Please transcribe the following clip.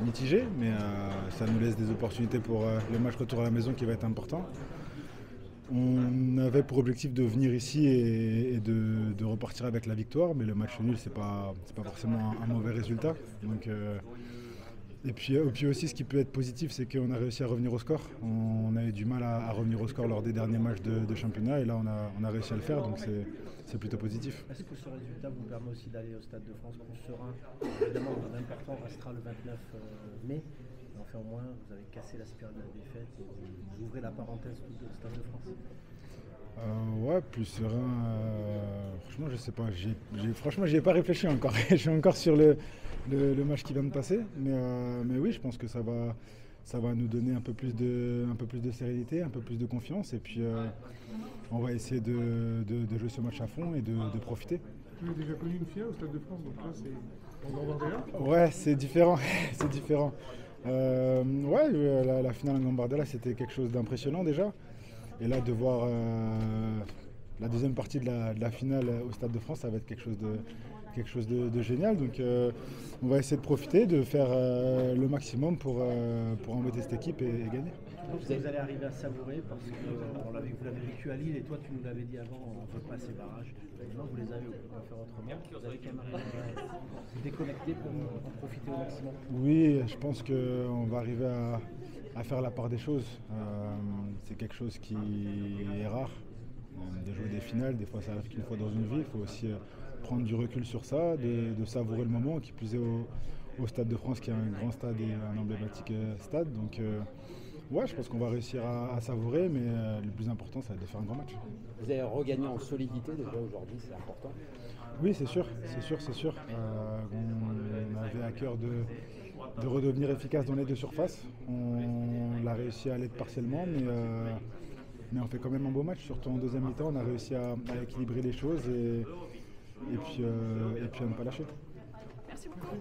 mitigé, mais ça nous laisse des opportunités pour le match retour à la maison qui va être important. On avait pour objectif de venir ici et de repartir avec la victoire, mais le match nul, c'est pas forcément un mauvais résultat. Donc, et puis aussi, ce qui peut être positif, c'est qu'on a réussi à revenir au score. On a eu du mal à revenir au score lors des derniers matchs de championnat, et là, on a réussi à le faire, donc c'est plutôt positif. Est-ce que ce résultat vous permet aussi d'aller au Stade de France plus serein? Évidemment, l'important restera le 29 mai. Mais enfin, au moins, vous avez cassé la spirale de la défaite et vous ouvrez la parenthèse du Stade de France. Ouais, plus serein. Franchement, je sais pas. Franchement, j'y ai pas réfléchi encore. Je suis encore sur le match qui vient de passer. Mais oui, je pense que ça va nous donner un peu plus de sérénité, un peu plus de confiance. Et puis, on va essayer de jouer ce match à fond et de profiter. Tu as déjà connu une finale au Stade de France, donc là c'est en Gambardella. Ouais, c'est différent. C'est différent. Ouais, la finale en Gambardella, c'était quelque chose d'impressionnant déjà. Et là, de voir la deuxième partie de la finale au Stade de France, ça va être quelque chose de génial. Donc, on va essayer de profiter, de faire le maximum pour embêter cette équipe et gagner. Vous allez arriver à savourer parce que vous l'avez vécu à Lille et toi tu nous l'avais dit avant, on ne veut pas ces barrages. Maintenant vous les avez, on ne peut pas faire autrement. Vous allez quand même arriver à vous déconnecter pour en profiter au maximum. Oui, je pense qu'on va arriver à faire la part des choses. C'est quelque chose qui est rare. De jouer des finales, des fois ça arrive qu'une fois dans une vie. Il faut aussi prendre du recul sur ça, de savourer le moment, qui plus est au Stade de France, qui est un grand stade et un emblématique stade. Donc, ouais, je pense qu'on va réussir à savourer, mais le plus important, ça va être de faire un grand match. Vous avez regagné en solidité déjà aujourd'hui, c'est important. Oui, c'est sûr. On avait à cœur de redevenir efficace dans les deux surfaces. On l'a réussi à l'être partiellement, mais on fait quand même un beau match. Surtout en deuxième mi-temps, on a réussi à équilibrer les choses et puis à ne pas lâcher. Merci beaucoup.